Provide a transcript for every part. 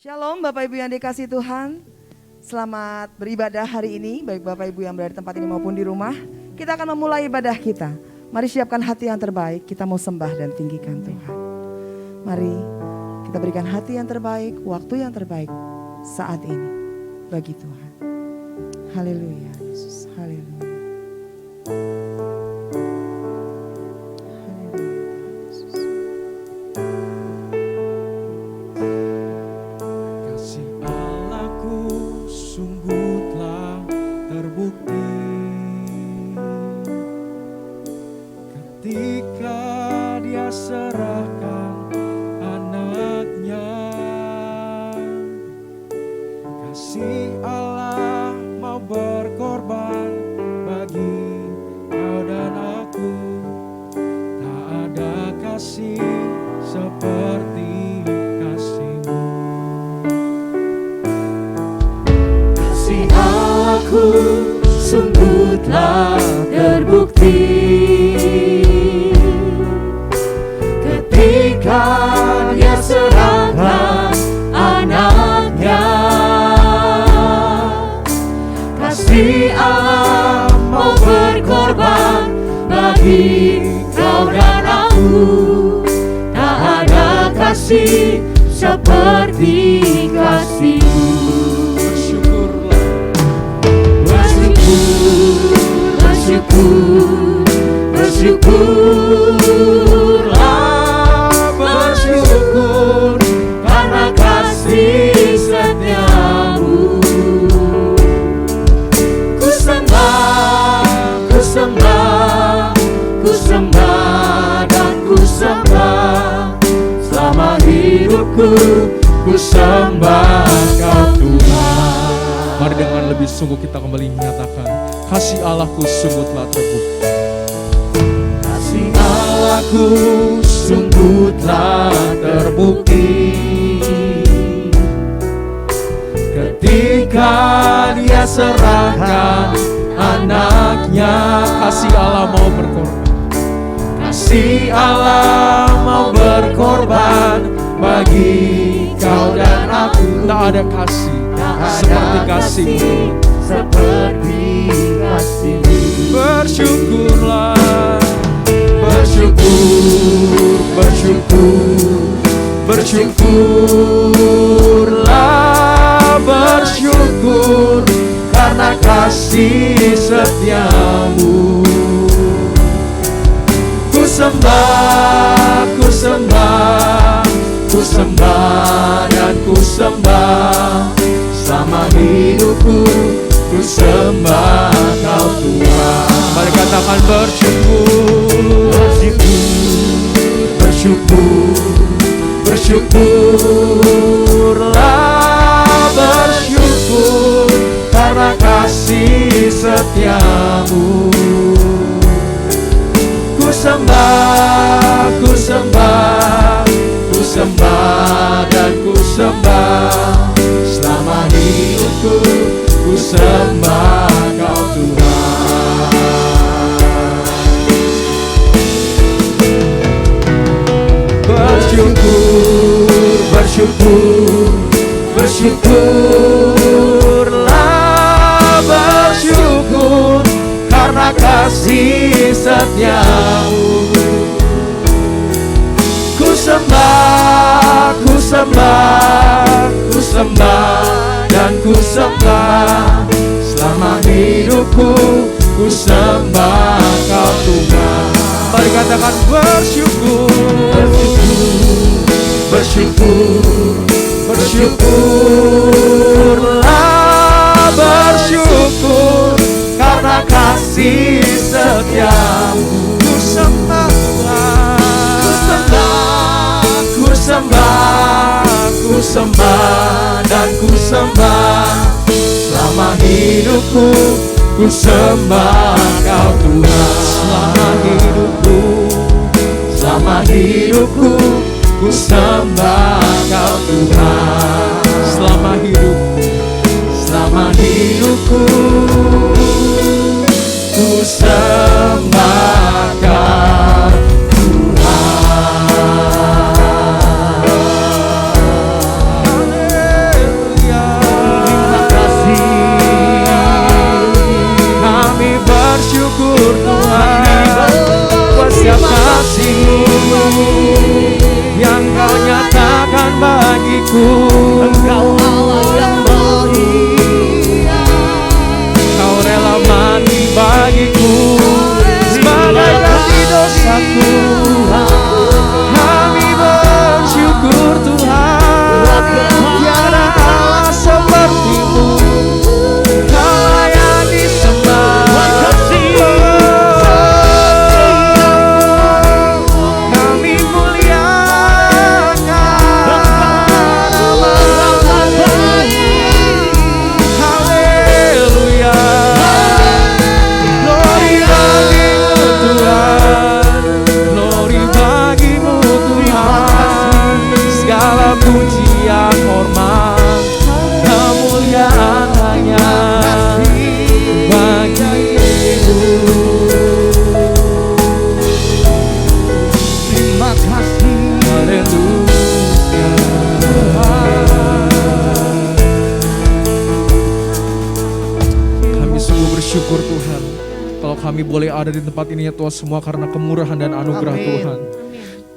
Shalom Bapak Ibu yang dikasihi Tuhan. Selamat beribadah hari ini, baik Bapak Ibu yang berada di tempat ini maupun di rumah. Kita akan memulai ibadah kita. Mari siapkan hati yang terbaik, kita mau sembah dan tinggikan Tuhan. Mari kita berikan hati yang terbaik, waktu yang terbaik saat ini bagi Tuhan. Haleluya Yesus, haleluya. Sungguh telah terbukti ketika Dia serahkan anaknya. Kasih Allah mau berkorban bagi kau dan aku. Tak ada kasih seperti kasih-Mu. Bersyukurlah, bersyukur karena kasih setiamu. Ku sembah, ku sembah, ku sembah dan ku sembah. Selama hidupku ku sembah Kau Tuhan. Mari dengan lebih sungguh kita kembali menyatakan, kasih Allahku sungguh telah terbukti. Kasih Allahku sungguh telah terbukti ketika Dia serahkan anaknya. Kasih Allah mau berkorban. Kasih Allah mau berkorban bagi kau dan aku. Tak ada kasih seperti kasih. Seperti kasih. Bersyukurlah, bersyukur, bersyukur, bersyukurlah, bersyukur karena kasih setiamu. Ku sembah, ku sembah, ku sembah dan ku sembah. Selama hidupku ku sembah Kau Tuhan. mari katakan bersyukur. Bersyukur, bersyukurlah, bersyukur karena kasih setiamu. Ku sembah, ku sembah, ku sembah dan ku sembah. Selama hidupku ku sembah Kau Tuhan. Bersyukur, bersyukur, bersyukurlah, bersyukur karena kasih setiamu. Ku sembah, ku sembah, ku sembah dan ku sembah. Selama hidupku ku sembah Kau Tuhan. Mari katakan bersyukur. Bersyukur, bersyukurlah, bersyukur karena kasih setiamu. Ku sembah, ku sembah, ku sembah, ku sembah dan ku sembah. Selama hidupku ku sembah Kau Tuhan. Selama hidupku, selama hidupku ku sembah Kau Tuhan. selama hidupku. Selama hidupku ku sembah Kau Tuhan. bagiku. Engkau Allah yang mulia. Kau rela mati bagiku sebagai ganti dosaku. Kami bersyukur Tuhan, tiada Allah seperti-Mu. Kau layak disembah. Kami muliakan nama-Mu. Haleluya. Glory bagimu Tuhan, glory bagimu Tuhan. Segala pujian, hormat, kemuliaan hanya bagimu. Terima kasih. Haleluya. Kami sungguh bersyukur Tuhan, kalau kami boleh ada di tempat ini ya Tuhan, semua karena kemurahan dan anugerah Amin. Tuhan.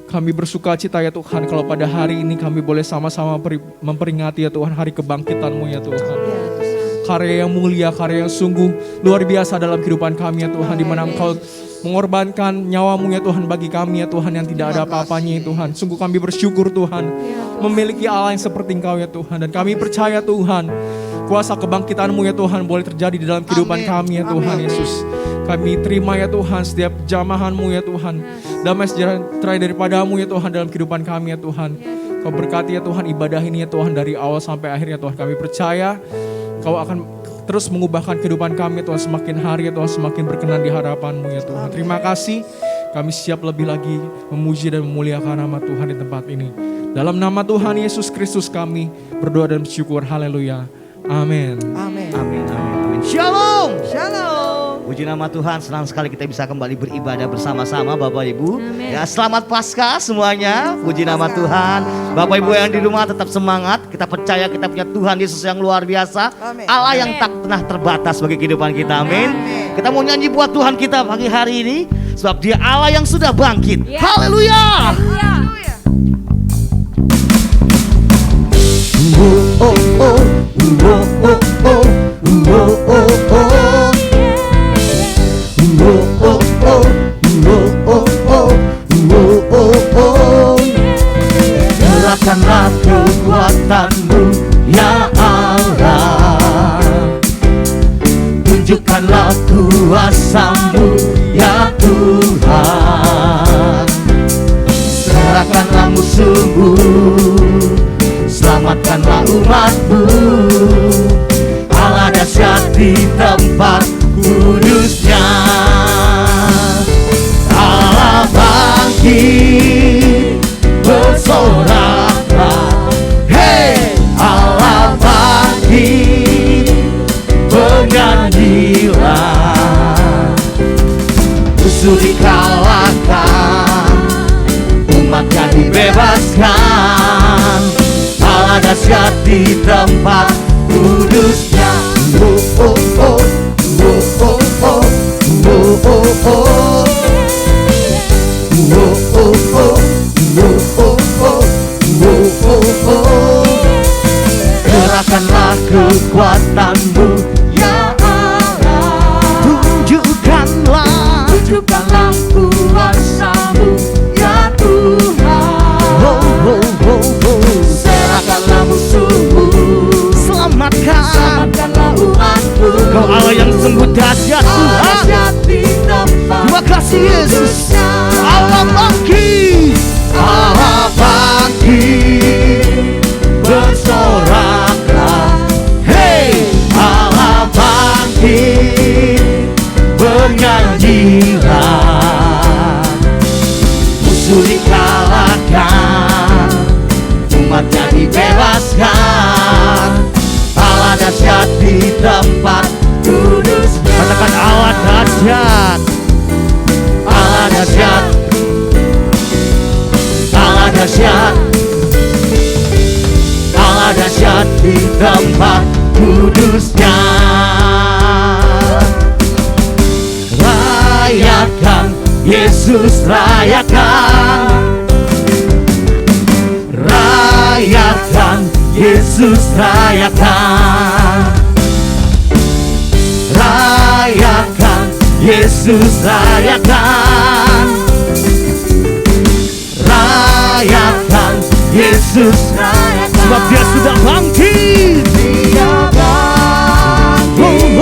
Kami bersuka cita ya Tuhan, kalau pada hari ini kami boleh sama-sama memperingati ya Tuhan hari kebangkitan-Mu ya Tuhan. Karya yang mulia, karya yang sungguh luar biasa dalam kehidupan kami ya Tuhan, di mana Engkau mengorbankan nyawa-Mu ya Tuhan bagi kami ya Tuhan, yang tidak ada apa-apanya ya Tuhan. Sungguh kami bersyukur Tuhan, memiliki Allah yang seperti Engkau ya Tuhan. Dan kami percaya Tuhan, kuasa kebangkitan-Mu ya Tuhan boleh terjadi di dalam kehidupan kami ya Tuhan Yesus. Kami terima ya Tuhan setiap jamahan-Mu ya Tuhan. Damai sejahtera daripada-Mu ya Tuhan dalam kehidupan kami ya Tuhan. Kau berkati ya Tuhan ibadah ini ya Tuhan, dari awal sampai akhir ya Tuhan. Kami percaya Kau akan terus mengubahkan kehidupan kami ya Tuhan, semakin hari ya Tuhan, semakin berkenan di hadapan-Mu ya Tuhan. Terima kasih, kami siap lebih lagi memuji dan memuliakan nama Tuhan di tempat ini. Dalam nama Tuhan Yesus Kristus kami berdoa dan bersyukur. Haleluya. Amin. Amin. Amin, amin, amin. Shalom. Shalom. Puji nama Tuhan, senang sekali kita bisa kembali beribadah bersama-sama Bapak Ibu. Ya, selamat Paskah semuanya. Puji nama Tuhan. Bapak Ibu yang di rumah tetap semangat. Kita percaya kita punya Tuhan Yesus yang luar biasa. Amin. Allah yang tak pernah terbatas bagi kehidupan kita. Amin. Amin. Kita mau nyanyi buat Tuhan kita pagi hari ini, sebab Dia Allah yang sudah bangkit. Haleluya. Oh, oh, oh, oh, oh, oh, oh, oh, oh. Gerakkanlah kekuatan-Mu ya Allah, tunjukkanlah kuasa-Mu ya Tuhan. Serahkanlah musuh-Mu, selamatkanlah umat-Mu. Allah dahsyat di tempat kudusnya. Allah bangkit, bersoraklah. Hey, Allah bangkit, bernyanyilah. Musuh dikalahkan, umatnya dibebaskan. Allah dahsyat di tempat kudusnya. Oh, oh, oh, oh, oh, oh, oh, oh, oh. Gerakkanlah kekuatan-Mu ya Allah, tunjukkanlah kuasa-Mu ya Tuhan. Serahkanlah musuh-Mu, selamatkanlah umat-Mu. Kau Allah yang sungguh dahsyat Tuhan. Terima kasih Yesus. Allah bangkit, Allah bangkit, bersoraklah. Hey, Allah bangkit, bernyanyilah. Musuh dikalahkan, umatnya dibebaskan. Allah dahsyat di tempat kudusnya. Katakan Allah dahsyat, Allah dahsyat, Allah dahsyat, Allah dahsyat di tempat kudusnya. Rayakan Yesus, rayakan, rayakan Yesus rayakan, rayakan, Yesus rayakan, rayakan, Yesus rayakan. Sebab dia sudah bangkit, dia bangkit,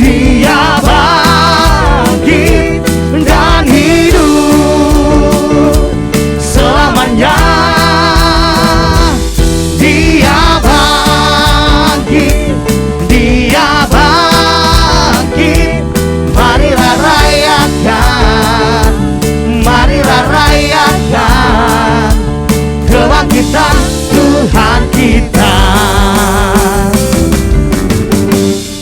dia bangkit dan hidup selamanya. Dia bangkit, dia bangkit. Marilah rayakan, marilah rayakan kebangkitan Tuhan kita.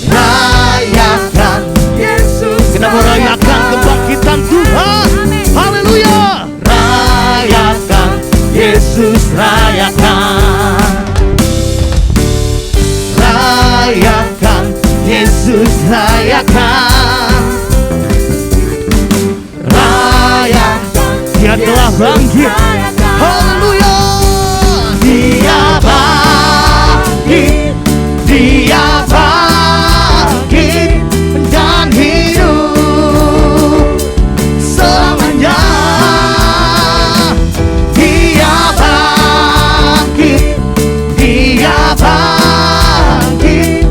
Rayakan Yesus, kita merayakan kebangkitan Tuhan. Haleluya. Rayakan Yesus, rayakan, rayakan Yesus, rayakan, rayakan. Dia telah bangkit. Haleluya. Dia bangkit, dia bangkit dan hidup selamanya. Dia bangkit, dia bangkit.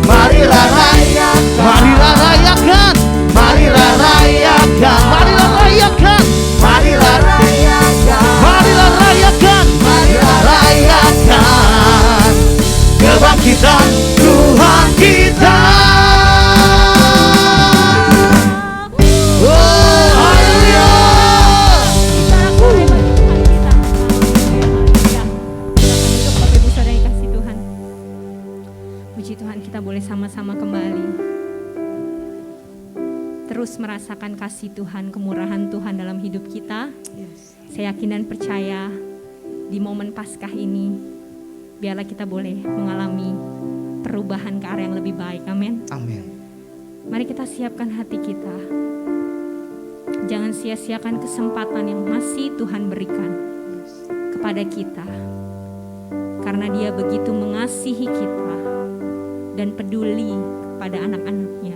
Marilah rayakan, marilah rayakan, marilah rayakan, marilah rayakan, marilah rayakan, marilah rayakan, marilah rayakan kebangkitan Tuhan kita. Oh, haleluya. Bapak Ibu Saudara yang kasih Tuhan, puji Tuhan kita boleh sama-sama kembali terus merasakan kasih Tuhan, kemurahan Tuhan dalam hidup kita. Saya yakin dan percaya di momen Paskah ini biarlah kita boleh mengalami perubahan ke arah yang lebih baik. Amin. Amin. Mari kita siapkan hati kita. Jangan sia-siakan kesempatan yang masih Tuhan berikan kepada kita. Karena Dia begitu mengasihi kita dan peduli kepada anak-anaknya.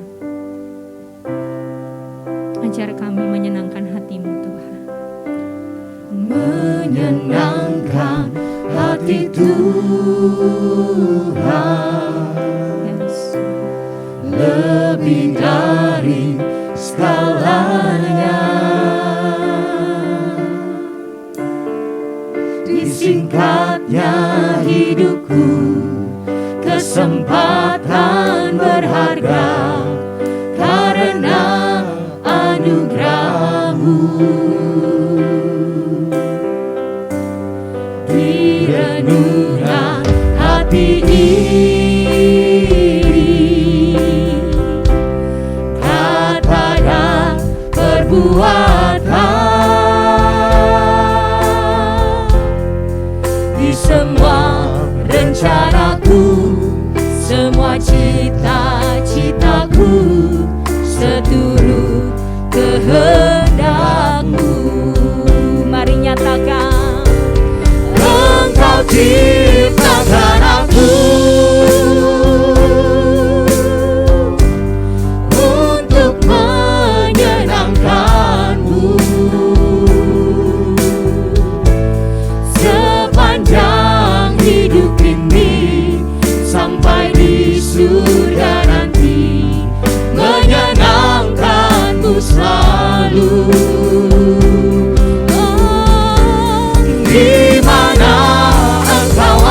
Ajar kami menyenangkan hati-Mu Tuhan. Menyenangkan hati Tuhan, Yes. lebih dari segalanya. Disingkatnya hidupku, kesempatan berharga karena anugerah-Mu. Di renungan hati ini, kata dan perbuatan, di semua rencanaku, semua cita-citaku, seturut kehendak-Mu. Mari nyatakan, Engkau ciptakan aku untuk menyenangkan-Mu. Sepanjang hidup ini sampai di surga nanti, menyenangkan-Mu selalu. Di mana Engkau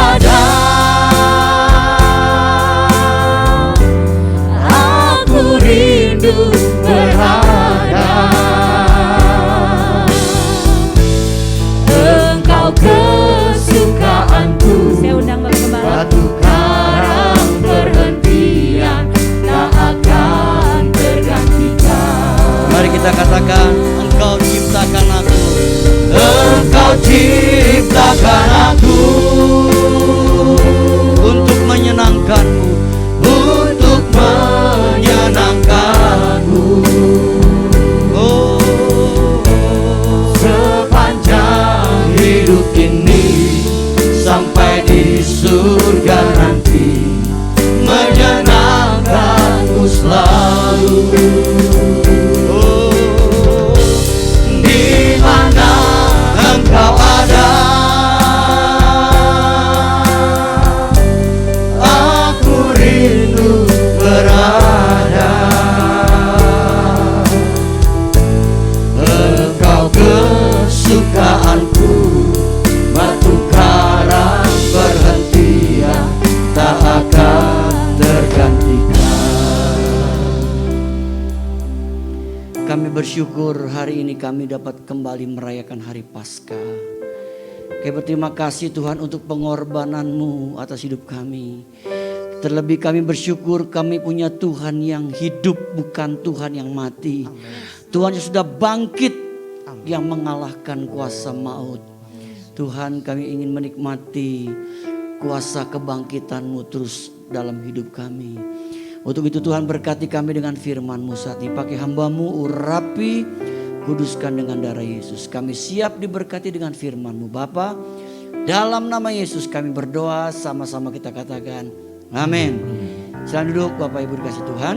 bersyukur hari ini kami dapat kembali merayakan hari Paskah. Kami berterima kasih Tuhan untuk pengorbanan-Mu atas hidup kami. Terlebih kami bersyukur kami punya Tuhan yang hidup, bukan Tuhan yang mati. Tuhan yang sudah bangkit, yang mengalahkan kuasa maut. Tuhan, kami ingin menikmati kuasa kebangkitan-Mu terus dalam hidup kami. Untuk itu Tuhan, berkati kami dengan firman-Mu saat ini. Pakai hamba-Mu, urapi, kuduskan dengan darah Yesus. Kami siap diberkati dengan firman-Mu Bapa. Dalam nama Yesus kami berdoa, sama-sama kita katakan amin. Silakan duduk Bapak Ibu dikasih Tuhan.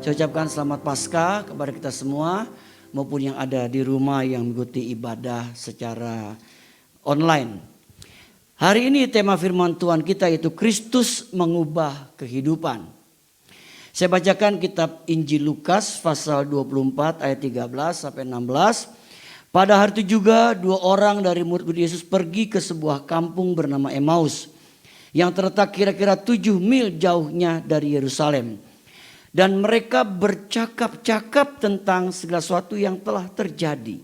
Saya ucapkan selamat Paskah kepada kita semua, maupun yang ada di rumah yang mengikuti ibadah secara online. Hari ini tema firman Tuhan kita yaitu Kristus mengubah kehidupan. Saya bacakan kitab Injil Lukas pasal 24 ayat 13 sampai 16. Pada hari itu juga 2 orang dari murid Yesus pergi ke sebuah kampung bernama Emmaus yang terletak kira-kira 7 mil jauhnya dari Yerusalem. Dan mereka bercakap-cakap tentang segala sesuatu yang telah terjadi.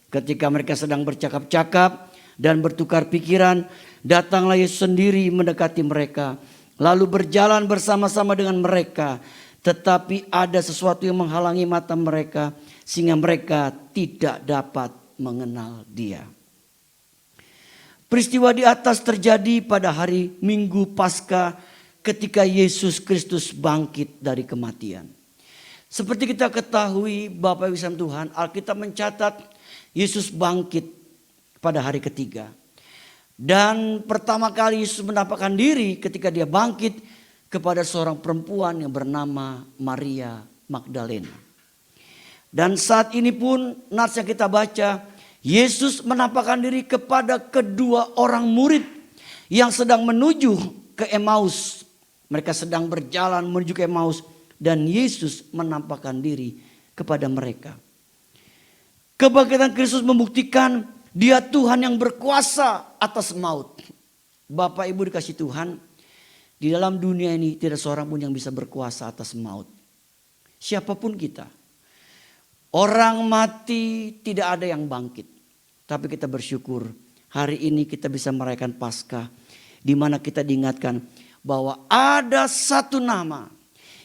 Ketika mereka sedang bercakap-cakap dan bertukar pikiran, datanglah Yesus sendiri mendekati mereka, lalu berjalan bersama-sama dengan mereka. Tetapi ada sesuatu yang menghalangi mata mereka, sehingga mereka tidak dapat mengenal Dia. Peristiwa di atas terjadi pada hari Minggu Paskah ketika Yesus Kristus bangkit dari kematian. Seperti kita ketahui Bapak Ibu sekalian Tuhan, Alkitab mencatat Yesus bangkit pada hari ketiga. Dan pertama kali Yesus menampakkan diri ketika Dia bangkit kepada seorang perempuan yang bernama Maria Magdalena. Dan saat ini pun nats yang kita baca, Yesus menampakkan diri kepada kedua orang murid yang sedang menuju ke Emmaus. Mereka sedang berjalan menuju ke Emmaus dan Yesus menampakkan diri kepada mereka. Kebangkitan Kristus membuktikan Dia Tuhan yang berkuasa atas maut. Bapak Ibu dikasih Tuhan, di dalam dunia ini tidak seorang pun yang bisa berkuasa atas maut. Siapapun kita. Orang mati tidak ada yang bangkit. Tapi kita bersyukur hari ini kita bisa merayakan Paskah, di mana kita diingatkan bahwa ada satu nama,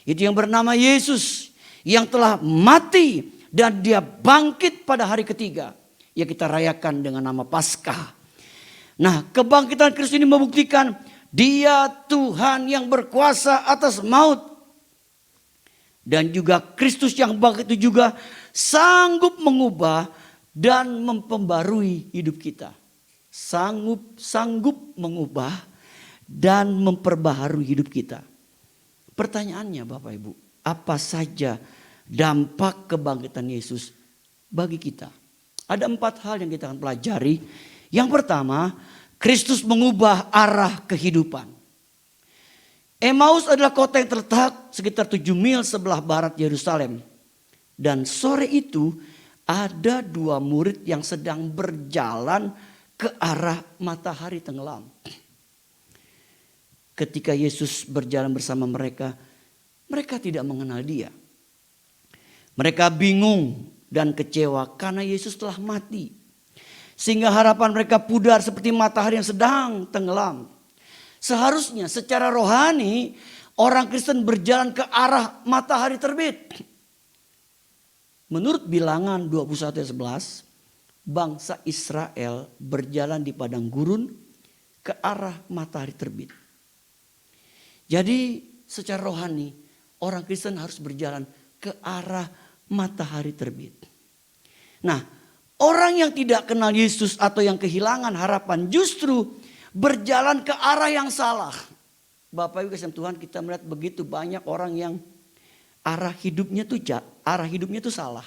itu yang bernama Yesus, yang telah mati dan Dia bangkit pada hari ketiga. Ya kita rayakan dengan nama Paskah. Nah, kebangkitan Kristus ini membuktikan Dia Tuhan yang berkuasa atas maut. Dan juga Kristus yang bangkit itu juga sanggup mengubah dan memperbarui hidup kita. Sanggup mengubah dan memperbaharui hidup kita. Pertanyaannya Bapak Ibu, apa saja dampak kebangkitan Yesus bagi kita? Ada 4 hal yang kita akan pelajari. Yang pertama, Kristus mengubah arah kehidupan. Emmaus adalah kota yang terletak sekitar 7 mil sebelah barat Yerusalem. Dan sore itu ada 2 murid yang sedang berjalan ke arah matahari tenggelam. Ketika Yesus berjalan bersama mereka, mereka tidak mengenal Dia. Mereka bingung dan kecewa karena Yesus telah mati. Sehingga harapan mereka pudar seperti matahari yang sedang tenggelam. Seharusnya secara rohani orang Kristen berjalan ke arah matahari terbit. Menurut Bilangan 21 ayat 11, bangsa Israel berjalan di padang gurun ke arah matahari terbit. Jadi secara rohani orang Kristen harus berjalan ke arah matahari terbit. Nah, orang yang tidak kenal Yesus atau yang kehilangan harapan justru berjalan ke arah yang salah. Bapak Ibu kasih Tuhan, kita melihat begitu banyak orang yang arah hidupnya tuh salah.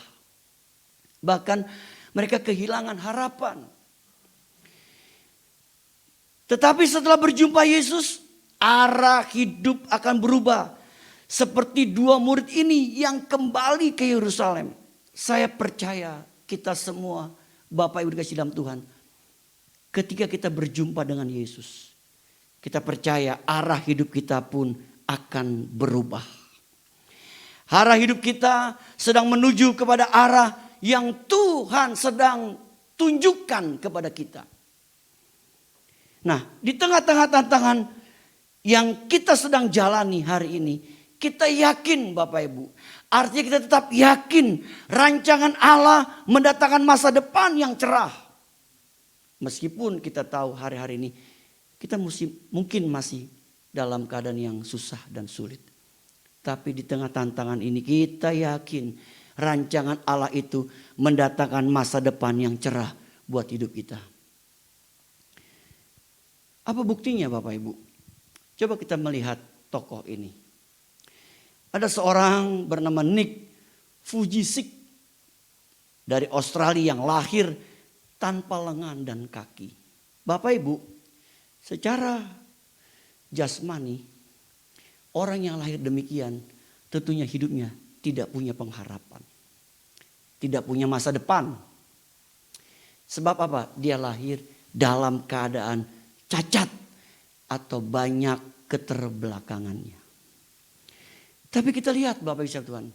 Bahkan mereka kehilangan harapan. Tetapi setelah berjumpa Yesus, arah hidup akan berubah. Seperti 2 murid ini yang kembali ke Yerusalem. Saya percaya kita semua, Bapak Ibu dikasih dalam Tuhan, ketika kita berjumpa dengan Yesus, kita percaya arah hidup kita pun akan berubah. Arah hidup kita sedang menuju kepada arah yang Tuhan sedang tunjukkan kepada kita. Nah, di tengah-tengah tantangan yang kita sedang jalani hari ini, kita yakin Bapak Ibu. Artinya kita tetap yakin rancangan Allah mendatangkan masa depan yang cerah. Meskipun kita tahu hari-hari ini kita mungkin masih dalam keadaan yang susah dan sulit. Tapi di tengah tantangan ini kita yakin rancangan Allah itu mendatangkan masa depan yang cerah buat hidup kita. Apa buktinya Bapak Ibu? Coba kita melihat tokoh ini. Ada seorang bernama Nick Vujicic dari Australia yang lahir tanpa lengan dan kaki. Bapak Ibu, secara jasmani, orang yang lahir demikian tentunya hidupnya tidak punya pengharapan. Tidak punya masa depan. Sebab apa? Dia lahir dalam keadaan cacat atau banyak keterbelakangannya. Tapi kita lihat Bapak Ibu Tuhan.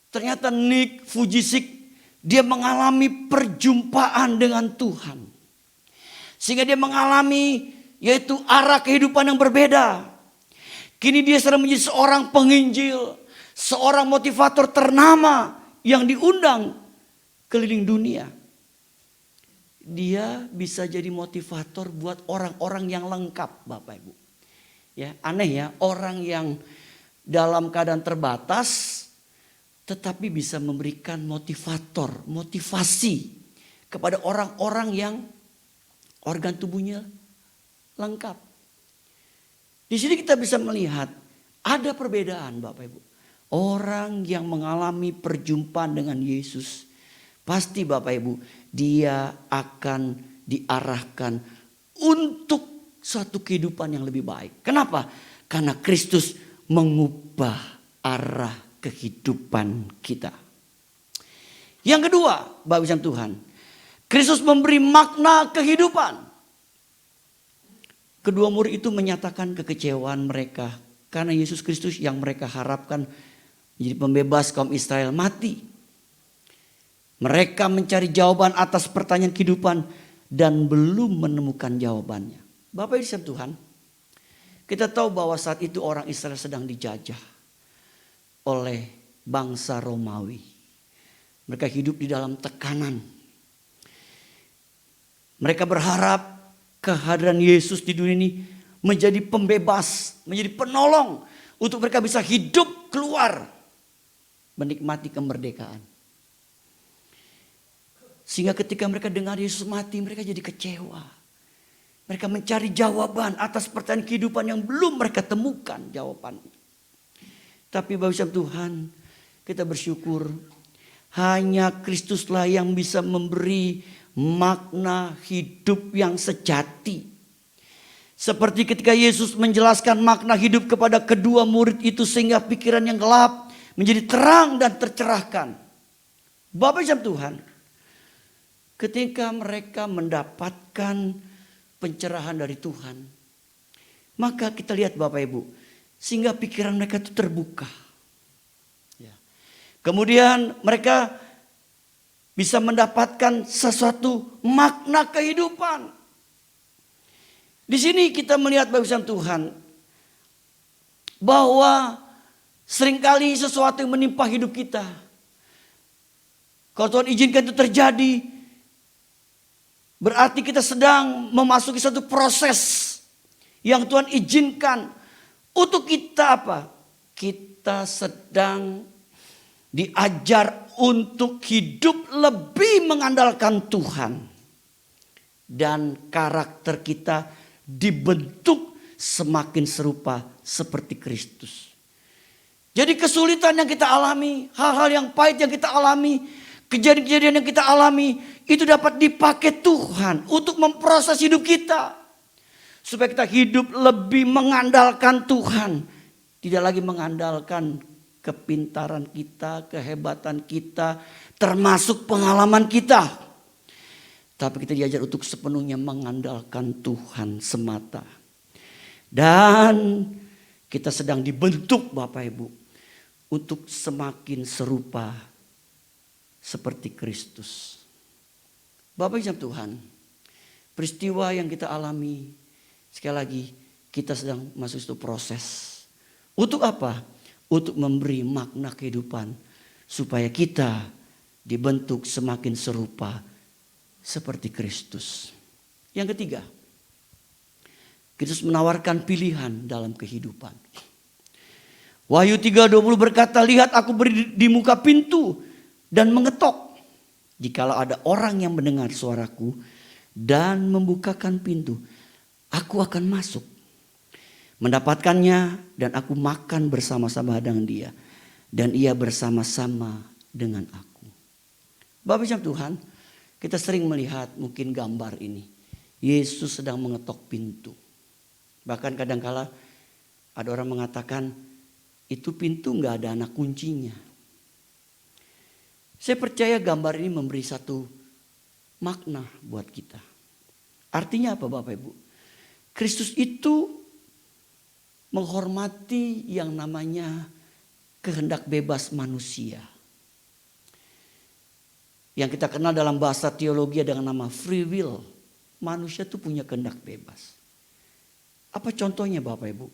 Ternyata Nick Vujicic dia mengalami perjumpaan dengan Tuhan. Sehingga dia mengalami yaitu arah kehidupan yang berbeda. Kini dia sedang menjadi seorang penginjil, seorang motivator ternama yang diundang keliling dunia. Dia bisa jadi motivator buat orang-orang yang lengkap Bapak Ibu. Ya, aneh ya, orang yang dalam keadaan terbatas tetapi bisa memberikan motivasi kepada orang-orang yang organ tubuhnya lengkap. Di sini kita bisa melihat ada perbedaan Bapak Ibu. Orang yang mengalami perjumpaan dengan Yesus, pasti Bapak Ibu dia akan diarahkan untuk suatu kehidupan yang lebih baik. Kenapa? Karena Kristus mengubah arah kehidupan kita. Yang kedua, Bapak Ibu Tuhan, Kristus memberi makna kehidupan. Kedua murid itu menyatakan kekecewaan mereka karena Yesus Kristus yang mereka harapkan menjadi pembebas kaum Israel mati. Mereka mencari jawaban atas pertanyaan kehidupan dan belum menemukan jawabannya. Bapak Ibu Tuhan, kita tahu bahwa saat itu orang Israel sedang dijajah oleh bangsa Romawi. Mereka hidup di dalam tekanan. Mereka berharap kehadiran Yesus di dunia ini menjadi pembebas, menjadi penolong untuk mereka bisa hidup keluar, menikmati kemerdekaan. Sehingga ketika mereka dengar Yesus mati, mereka jadi kecewa. Mereka mencari jawaban atas pertanyaan kehidupan yang belum mereka temukan jawabannya. Tapi Bapak Ibu Tuhan, kita bersyukur hanya Kristuslah yang bisa memberi makna hidup yang sejati. Seperti ketika Yesus menjelaskan makna hidup kepada kedua murid itu sehingga pikiran yang gelap menjadi terang dan tercerahkan. Bapak Ibu Tuhan, ketika mereka mendapatkan pencerahan dari Tuhan, maka kita lihat Bapak Ibu, sehingga pikiran mereka itu terbuka. Kemudian mereka bisa mendapatkan sesuatu makna kehidupan. Di sini kita melihat Bapak Ibu Tuhan bahwa seringkali sesuatu yang menimpa hidup kita, kalau Tuhan izinkan itu terjadi, berarti kita sedang memasuki satu proses yang Tuhan izinkan untuk kita apa? Kita sedang diajar untuk hidup lebih mengandalkan Tuhan. Dan karakter kita dibentuk semakin serupa seperti Kristus. Jadi kesulitan yang kita alami, hal-hal yang pahit yang kita alami, kejadian-kejadian yang kita alami, itu dapat dipakai Tuhan untuk memproses hidup kita. Supaya kita hidup lebih mengandalkan Tuhan. Tidak lagi mengandalkan kepintaran kita, kehebatan kita, termasuk pengalaman kita. Tapi kita diajar untuk sepenuhnya mengandalkan Tuhan semata. Dan kita sedang dibentuk Bapak Ibu untuk semakin serupa seperti Kristus. Bapak Ibu Tuhan, peristiwa yang kita alami, sekali lagi kita sedang masuk satu proses. Untuk apa? Untuk memberi makna kehidupan supaya kita dibentuk semakin serupa seperti Kristus. Yang ketiga, Kristus menawarkan pilihan dalam kehidupan. Wahyu 3:20 berkata, lihat aku berdiri di muka pintu dan mengetok. Jikalau ada orang yang mendengar suaraku dan membukakan pintu, aku akan masuk. Mendapatkannya dan aku makan bersama-sama dengan dia. Dan ia bersama-sama dengan aku. Bapak Ibu Tuhan, kita sering melihat mungkin gambar ini. Yesus sedang mengetok pintu. Bahkan kadangkala ada orang mengatakan itu pintu nggak ada anak kuncinya. Saya percaya gambar ini memberi satu makna buat kita. Artinya apa Bapak Ibu? Kristus itu menghormati yang namanya kehendak bebas manusia. Yang kita kenal dalam bahasa teologi dengan nama free will. Manusia itu punya kehendak bebas. Apa contohnya Bapak Ibu?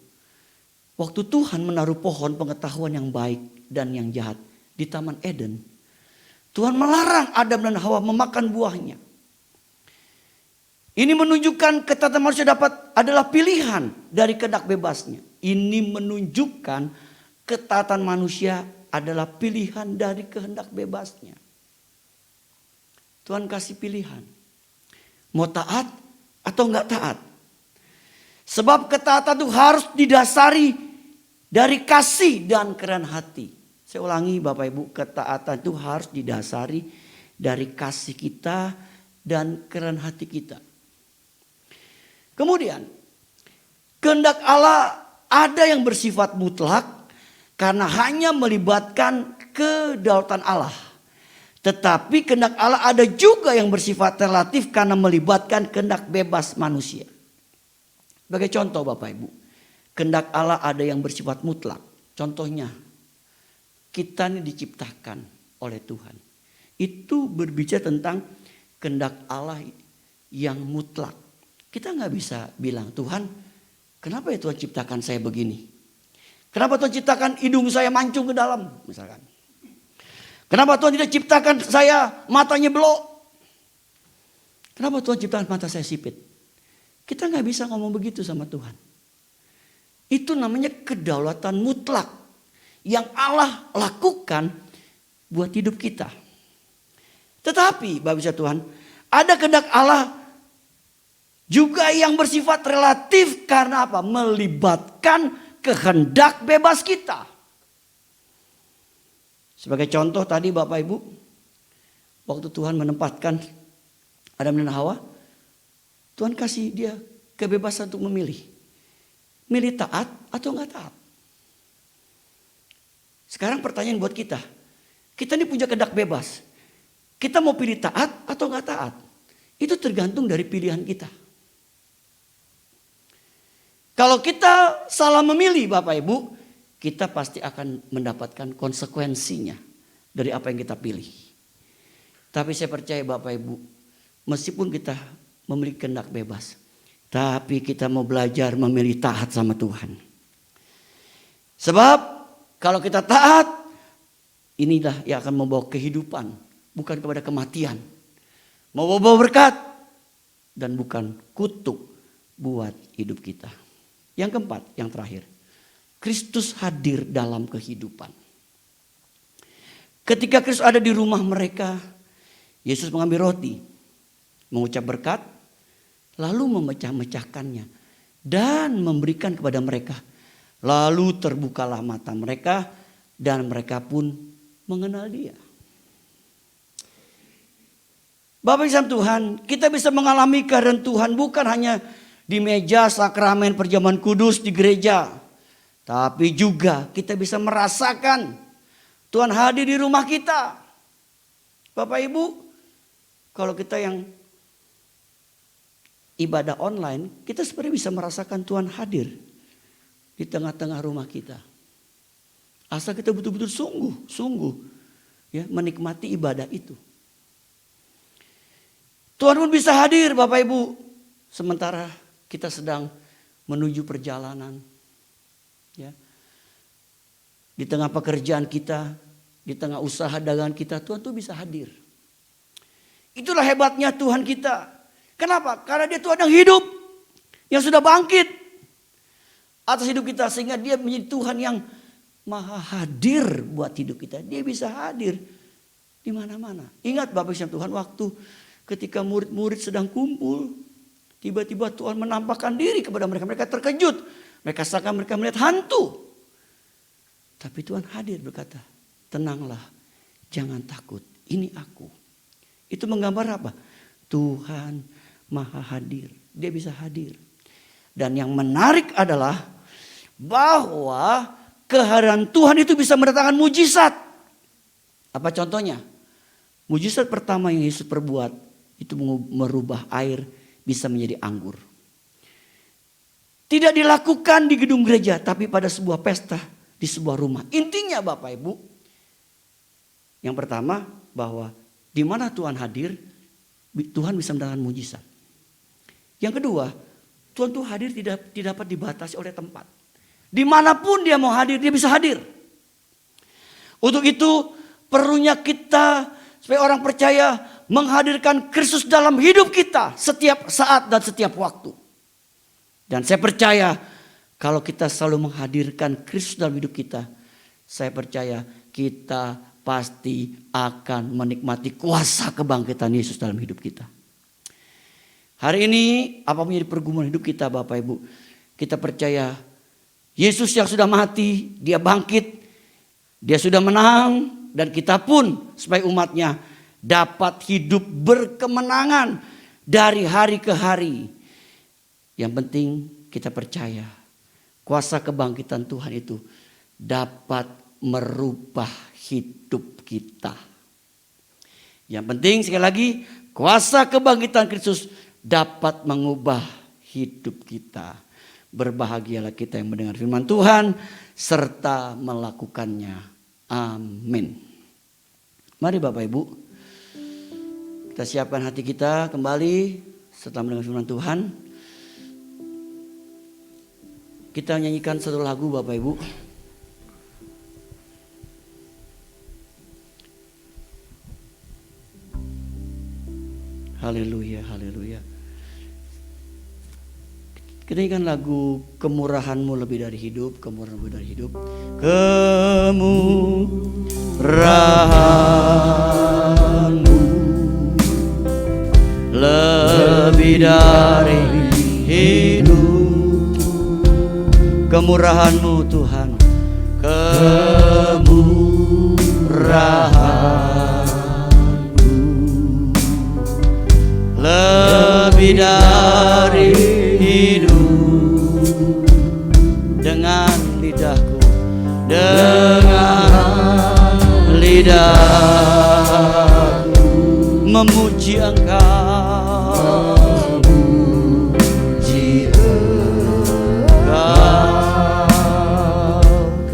Waktu Tuhan menaruh pohon pengetahuan yang baik dan yang jahat di Taman Eden, Tuhan melarang Adam dan Hawa memakan buahnya. Ini menunjukkan ketaatan manusia adalah pilihan dari kehendak bebasnya. Ini menunjukkan ketaatan manusia adalah pilihan dari kehendak bebasnya. Tuhan kasih pilihan. Mau taat atau enggak taat. Sebab ketaatan itu harus didasari dari kasih dan kerendahan hati. Saya ulangi Bapak Ibu, ketaatan itu harus didasari dari kasih kita dan kerendahan hati kita. Kemudian, kehendak Allah ada yang bersifat mutlak karena hanya melibatkan kedaulatan Allah. Tetapi kehendak Allah ada juga yang bersifat relatif karena melibatkan kehendak bebas manusia. Sebagai contoh Bapak Ibu, kehendak Allah ada yang bersifat mutlak. Contohnya, kita ini diciptakan oleh Tuhan. Itu berbicara tentang kehendak Allah yang mutlak. Kita nggak bisa bilang, Tuhan, kenapa ya Tuhan ciptakan saya begini? Kenapa Tuhan ciptakan hidung saya mancung ke dalam, misalkan? Kenapa Tuhan tidak ciptakan saya matanya belok? Kenapa Tuhan ciptakan mata saya sipit? Kita nggak bisa ngomong begitu sama Tuhan. Itu namanya kedaulatan mutlak yang Allah lakukan buat hidup kita. Tetapi Bapak Ibu Tuhan, ada kehendak Allah juga yang bersifat relatif karena apa? Melibatkan kehendak bebas kita. Sebagai contoh tadi Bapak Ibu, waktu Tuhan menempatkan Adam dan Hawa, Tuhan kasih dia kebebasan untuk memilih. Milih taat atau enggak taat. Sekarang pertanyaan buat kita. Kita ini punya kehendak bebas. Kita mau pilih taat atau enggak taat. Itu tergantung dari pilihan kita. Kalau kita salah memilih Bapak Ibu, kita pasti akan mendapatkan konsekuensinya dari apa yang kita pilih. Tapi saya percaya Bapak Ibu, meskipun kita memiliki kehendak bebas, tapi kita mau belajar memilih taat sama Tuhan. Sebab kalau kita taat, inilah yang akan membawa kehidupan, bukan kepada kematian. Membawa berkat dan bukan kutuk buat hidup kita. Yang keempat, yang terakhir. Kristus hadir dalam kehidupan. Ketika Kristus ada di rumah mereka, Yesus mengambil roti, mengucap berkat, lalu memecah-mecahkannya dan memberikan kepada mereka. Lalu terbukalah mata mereka dan mereka pun mengenal Dia. Bapak Ibu Tuhan, kita bisa mengalami kehadiran Tuhan bukan hanya di meja sakramen perjamuan kudus di gereja. Tapi juga kita bisa merasakan Tuhan hadir di rumah kita. Bapak Ibu, kalau kita yang ibadah online, kita sebenarnya bisa merasakan Tuhan hadir di tengah-tengah rumah kita. Asal kita betul-betul sungguh ya menikmati ibadah itu. Tuhan pun bisa hadir Bapak Ibu sementara kita sedang menuju perjalanan. Ya. Di tengah pekerjaan kita, di tengah usaha dagangan kita, Tuhan tuh bisa hadir. Itulah hebatnya Tuhan kita. Kenapa? Karena dia Tuhan yang hidup, yang sudah bangkit atas hidup kita, sehingga dia menjadi Tuhan yang maha hadir buat hidup kita. Dia bisa hadir di mana-mana. Ingat Bapak Ibu Tuhan, waktu ketika murid-murid sedang kumpul, tiba-tiba Tuhan menampakkan diri kepada mereka. Mereka terkejut. Mereka sangka mereka melihat hantu. Tapi Tuhan hadir berkata, tenanglah, jangan takut, ini aku. Itu menggambar apa? Tuhan maha hadir. Dia bisa hadir. Dan yang menarik adalah bahwa kehadiran Tuhan itu bisa mendatangkan mujizat. Apa contohnya? Mujizat pertama yang Yesus perbuat itu merubah air bisa menjadi anggur. Tidak dilakukan di gedung gereja, tapi pada sebuah pesta di sebuah rumah. Intinya Bapak Ibu, yang pertama bahwa di mana Tuhan hadir, Tuhan bisa mendatangkan mujizat. Yang kedua, Tuhan tuh hadir tidak dapat dibatasi oleh tempat. Dimanapun dia mau hadir, dia bisa hadir. Untuk itu perlunya kita supaya orang percaya menghadirkan Kristus dalam hidup kita setiap saat dan setiap waktu. Dan saya percaya kalau kita selalu menghadirkan Kristus dalam hidup kita, saya percaya kita pasti akan menikmati kuasa kebangkitan Yesus dalam hidup kita. Hari ini apa menjadi pergumulan hidup kita Bapak Ibu? Kita percaya Yesus yang sudah mati, dia bangkit, dia sudah menang, dan kita pun sebagai umatnya dapat hidup berkemenangan dari hari ke hari. Yang penting kita percaya kuasa kebangkitan Tuhan itu dapat merubah hidup kita. Yang penting sekali lagi kuasa kebangkitan Kristus dapat mengubah hidup kita. Berbahagialah kita yang mendengar firman Tuhan serta melakukannya. Amin. Mari Bapak Ibu, kita siapkan hati kita kembali setelah mendengar firman Tuhan. Kita nyanyikan satu lagu Bapak Ibu. Haleluya, haleluya. Kita nyanyikan lagu Kemurahan-Mu lebih dari hidup, kemurahan lebih dari hidup. Kemurahan-Mu lebih dari hidup. Kemurahan-Mu Tuhan, kemurahan-Mu lebih dari hidup. Dengan lidahku, dengan lidahku memuji Engkau.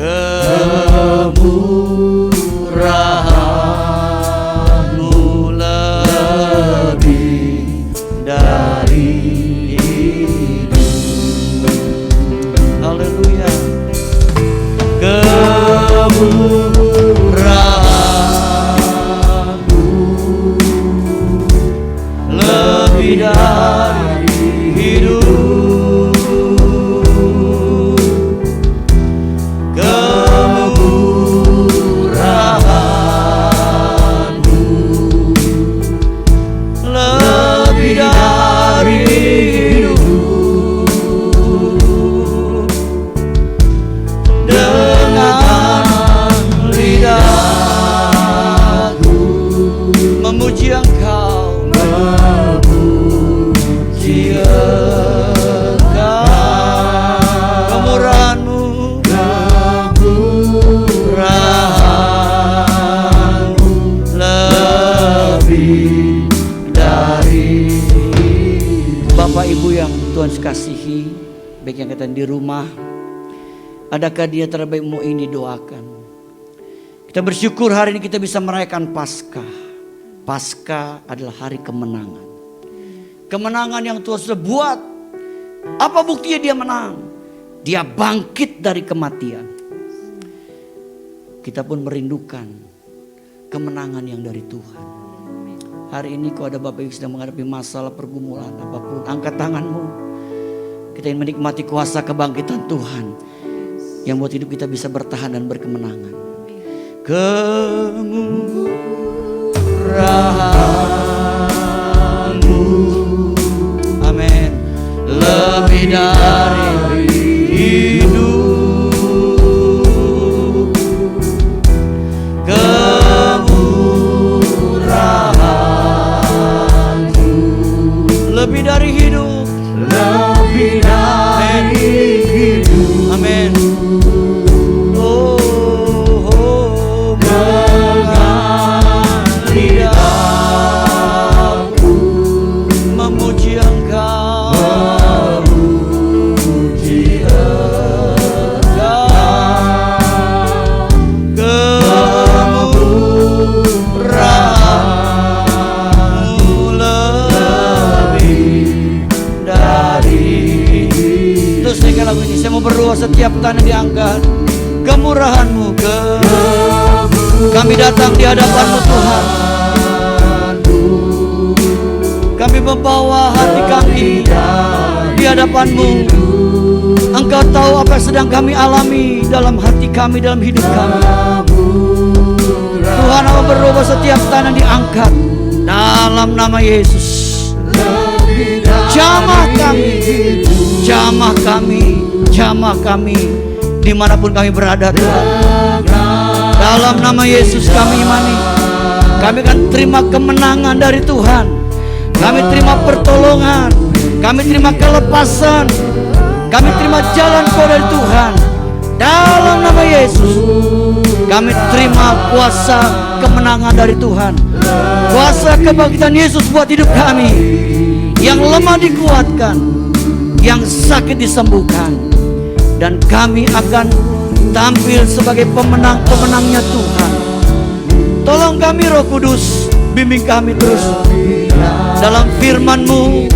Kemurahan-Mu lebih dari hidup. Haleluya. Kemurahan-Mu lebih dari hidup. Memuji Engkau, memuji Engkau. Kemurahan-Mu, kemurahan-Mu lebih dari. Bapak Ibu yang Tuhan kasihi, baik yang kita di rumah, adakah dia terbaikmu ini doakan? Kita bersyukur hari ini kita bisa merayakan Paskah. Paskah adalah hari kemenangan. Kemenangan yang Tuhan sudah buat. Apa buktinya dia menang? Dia bangkit dari kematian. Kita pun merindukan kemenangan yang dari Tuhan. Hari ini kalau ada Bapak Ibu sedang menghadapi masalah pergumulan apapun, angkat tanganmu. Kita ingin menikmati kuasa kebangkitan Tuhan yang buat hidup kita bisa bertahan dan berkemenangan. Kemurahan-Mu, amin, lebih dari hidup. Kemurahan-Mu lebih dari hidup, lebih dari hidup, amin. Berdoa setiap tangan diangkat. Kemurahan-Mu, kami datang di hadapan-Mu Tuhan. Kami membawa hati kami di hadapan-Mu. Engkau tahu apa yang sedang kami alami dalam hati kami, dalam hidup kami. Tuhan, aku berdoa setiap tangan diangkat dalam nama Yesus. Jamah kami, jamah kami, jamah kami dimanapun kami berada Tuhan. Dalam nama Yesus kami imani, kami akan terima kemenangan dari Tuhan. Kami terima pertolongan, kami terima kelepasan, kami terima jalan keluar dari Tuhan. Dalam nama Yesus kami terima kuasa kemenangan dari Tuhan. Kuasa kebangkitan Yesus buat hidup kami. Yang lemah dikuatkan, yang sakit disembuhkan, dan kami akan tampil sebagai pemenang-pemenangnya Tuhan. Tolong kami Roh Kudus, bimbing kami terus dalam firman-Mu,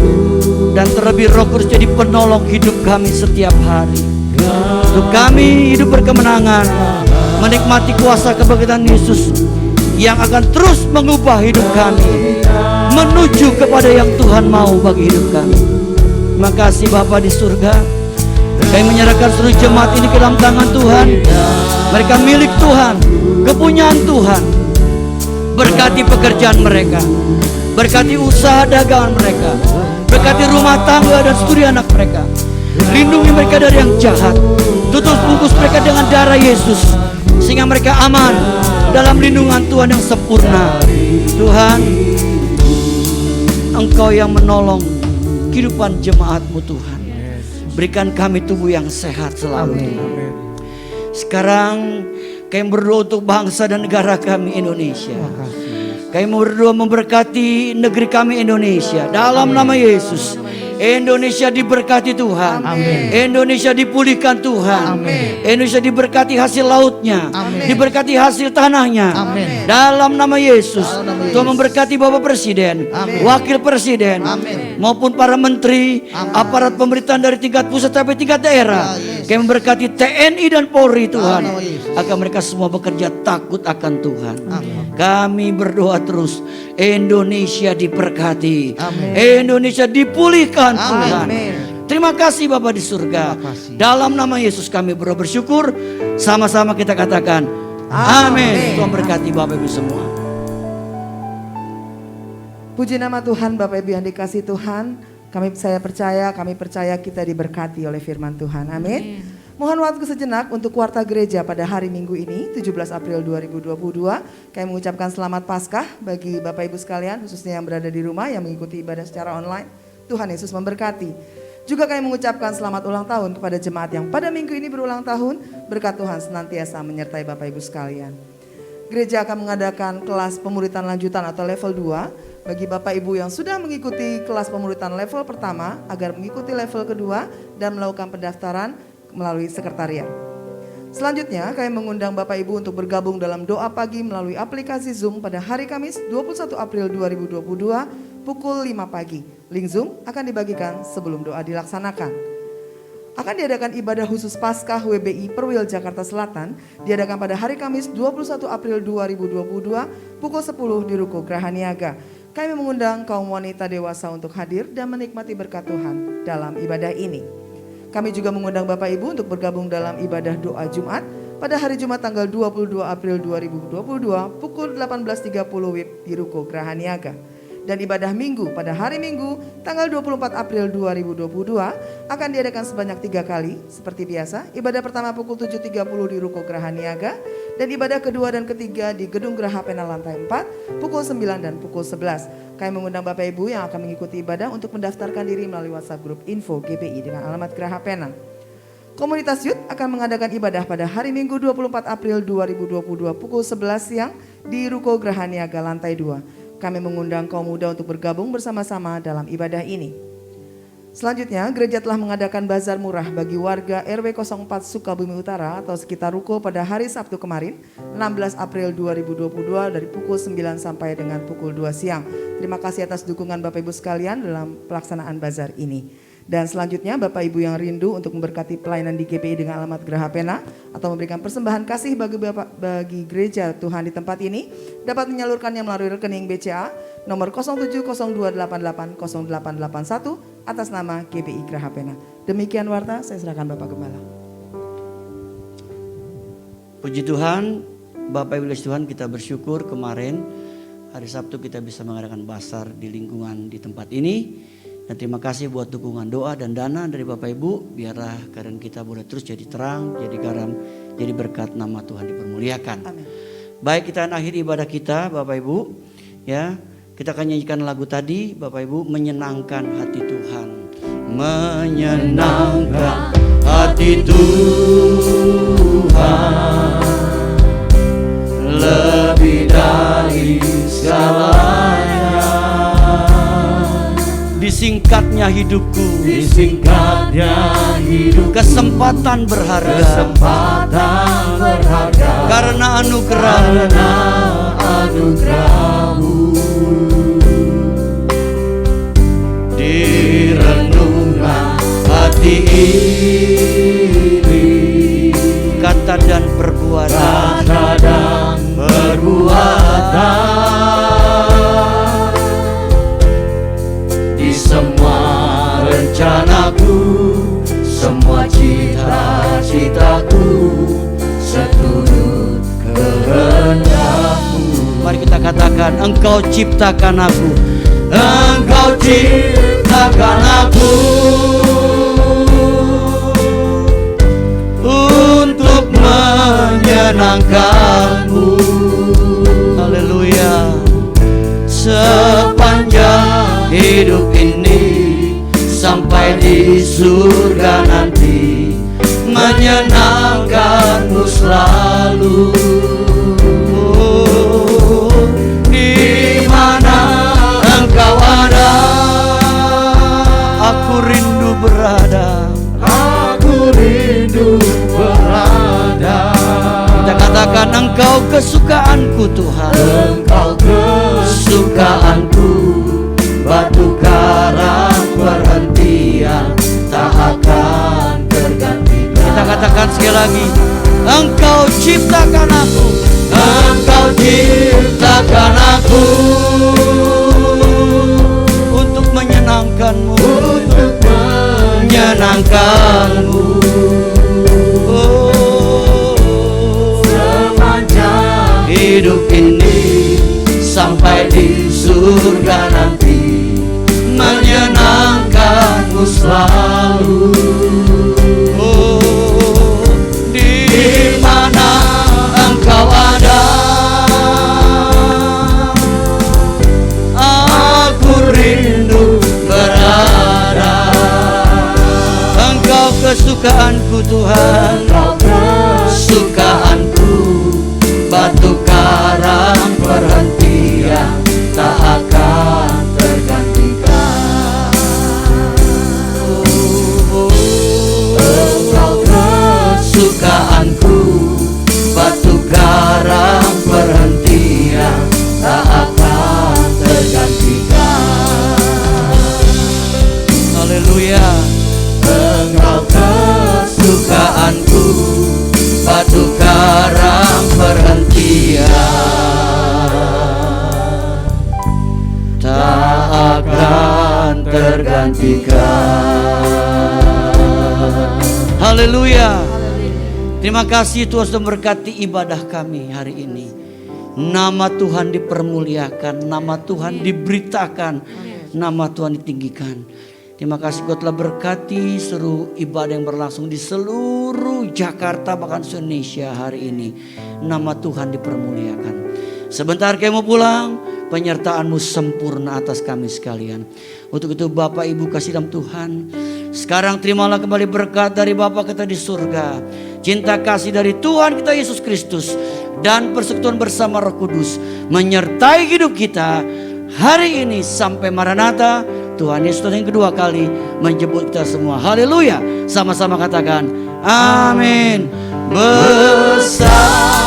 dan terlebih Roh Kudus jadi penolong hidup kami setiap hari. Untuk kami hidup berkemenangan, menikmati kuasa kebangkitan Yesus yang akan terus mengubah hidup kami menuju kepada yang Tuhan mau bagi hidup kami. Terima kasih Bapa di surga. Kami menyerahkan seluruh jemaat ini ke dalam tangan Tuhan. Mereka milik Tuhan, kepunyaan Tuhan. Berkati pekerjaan mereka, berkati usaha dagangan mereka, berkati rumah tangga dan studi anak mereka. Lindungi mereka dari yang jahat. Tutup bungkus mereka dengan darah Yesus, sehingga mereka aman dalam lindungan Tuhan yang sempurna. Tuhan, Engkau yang menolong kehidupan jemaat-Mu Tuhan. Berikan kami tubuh yang sehat selalu. Amin. Sekarang kami berdoa untuk bangsa dan negara kami Indonesia. Kami berdoa memberkati negeri kami Indonesia. Dalam nama Yesus, Indonesia diberkati Tuhan. Amin. Indonesia dipulihkan Tuhan. Amin. Indonesia diberkati hasil lautnya. Amin. Diberkati hasil tanahnya. Amin. Dalam nama Yesus, Tuhan memberkati Bapak Presiden, Amin. Wakil Presiden, Amin. maupun para menteri, Amin. aparat pemerintahan dari tingkat pusat sampai tingkat daerah. Kami memberkati TNI dan Polri Tuhan, agar mereka semua bekerja takut akan Tuhan. Amin. Kami berdoa terus, Indonesia diberkati, Amin. Indonesia dipulihkan Tuhan. Amin. Terima kasih Bapa di surga. Terima kasih. Dalam nama Yesus kami berdoa bersyukur. Sama-sama kita katakan Amin. amin. Tuhan berkati Bapak Ibu semua. Puji nama Tuhan, Bapak Ibu yang dikasih Tuhan. Kami percaya kita diberkati oleh firman Tuhan. Amin. Mohon waktu sejenak untuk warta gereja pada hari Minggu ini, 17 April 2022. Kami mengucapkan selamat Paskah bagi Bapak Ibu sekalian, khususnya yang berada di rumah yang mengikuti ibadah secara online. Tuhan Yesus memberkati. Juga kami mengucapkan selamat ulang tahun kepada jemaat yang pada minggu ini berulang tahun. Berkat Tuhan senantiasa menyertai Bapak Ibu sekalian. Gereja akan mengadakan kelas pemuritan lanjutan atau level 2 bagi Bapak Ibu yang sudah mengikuti kelas pemuritan level pertama agar mengikuti level kedua dan melakukan pendaftaran melalui sekretariat. Selanjutnya kami mengundang Bapak Ibu untuk bergabung dalam doa pagi melalui aplikasi Zoom pada hari Kamis 21 April 2022 pukul 5 pagi. Link Zoom akan dibagikan sebelum doa dilaksanakan. Akan diadakan ibadah khusus Paskah WBI Perwil Jakarta Selatan diadakan pada hari Kamis 21 April 2022 pukul 10 di Ruko Geraha Niaga. Kami mengundang kaum wanita dewasa untuk hadir dan menikmati berkat Tuhan dalam ibadah ini. Kami juga mengundang Bapak Ibu untuk bergabung dalam ibadah doa Jumat pada hari Jumat tanggal 22 April 2022 pukul 18.30 WIB di Ruko Geraha Niaga. Dan ibadah Minggu pada hari Minggu tanggal 24 April 2022 akan diadakan sebanyak 3 kali seperti biasa. Ibadah pertama pukul 7.30 di Ruko Geraha Niaga dan ibadah kedua dan ketiga di Gedung Geraha Pena lantai 4 pukul 9 dan pukul 11. Kami mengundang Bapak Ibu yang akan mengikuti ibadah untuk mendaftarkan diri melalui WhatsApp grup info GPI dengan alamat Geraha Pena. Komunitas Youth akan mengadakan ibadah pada hari Minggu 24 April 2022 pukul 11 siang di Ruko Geraha Niaga lantai 2. Kami mengundang kaum muda untuk bergabung bersama-sama dalam ibadah ini. Selanjutnya, gereja telah mengadakan bazar murah bagi warga RW 04 Sukabumi Utara atau sekitar Ruko pada hari Sabtu kemarin, 16 April 2022 dari pukul 9 sampai dengan pukul 2 siang. Terima kasih atas dukungan Bapak Ibu sekalian dalam pelaksanaan bazar ini. Dan selanjutnya Bapak Ibu yang rindu untuk memberkati pelayanan di GPI dengan alamat Geraha Pena atau memberikan persembahan kasih bagi gereja Tuhan di tempat ini dapat menyalurkannya melalui rekening BCA nomor 0702880881 atas nama GPI Geraha Pena. Demikian warta, saya serahkan Bapak Gembala. Puji Tuhan, Bapak Ibu Tuhan, kita bersyukur kemarin hari Sabtu kita bisa mengadakan basar di lingkungan di tempat ini. Dan terima kasih buat dukungan doa dan dana dari Bapak Ibu. Biarlah keadaan kita boleh terus jadi terang, jadi garam, jadi berkat nama Tuhan dipermuliakan. Amin. Baik, kita akhiri ibadah kita Bapak Ibu. Ya, kita akan nyanyikan lagu tadi Bapak Ibu, menyenangkan hati Tuhan. Menyenangkan hati Tuhan lebih dari segalanya. Disingkatnya hidupku, kesempatan berharga, karena anugerah-Mu. Di renungan hati ini, kata dan perbuatan, di semua rencanaku, semua cita-citaku, seturut kehendak-Mu. Mari kita katakan, Engkau ciptakan aku, Engkau ciptakan aku untuk menyenangkan-Mu. Haleluya. Sepanjang hidup ini sampai di surga nanti, menyenangkan-Mu selalu. Di mana Engkau ada, aku rindu berada. Kita katakan, Engkau kesukaanku Tuhan, Engkau kesukaanku, batu karang perhentian tak akan tergantikan. Kita katakan sekali lagi, Engkau ciptakan aku, Engkau ciptakan aku untuk menyenangkan-Mu, untuk menyenangkan-Mu. Sepanjang hidup ini sampai di surga nanti, menyenangkan-Mu selalu. Di mana Engkau ada, aku rindu berada. Engkau kesukaanku Tuhan, Engkau kesukaanku, batu karang perhentian tak akan tergantikan. Engkau kesukaanku, kesukaanku, batu garam perhentian tak akan tergantikan. Haleluya. Engkau kesukaanku, batu garam perhentian tak akan tergantikan. Haleluya. Terima kasih Tuhan sudah memberkati ibadah kami hari ini. Nama Tuhan dipermuliakan, nama Tuhan diberitakan, nama Tuhan ditinggikan. Terima kasih Kau telah berkati seluruh ibadah yang berlangsung di seluruh Jakarta bahkan Indonesia hari ini. Nama Tuhan dipermuliakan. Sebentar kami mau pulang, penyertaan-Mu sempurna atas kami sekalian. Untuk itu Bapak Ibu kasih dalam Tuhan, sekarang terimalah kembali berkat dari Bapa kita di surga, cinta kasih dari Tuhan kita Yesus Kristus, dan persekutuan bersama Roh Kudus menyertai hidup kita hari ini sampai Maranatha. Tuhan Yesus yang kedua kali menjemput kita semua. Haleluya. Sama-sama katakan amin. Besar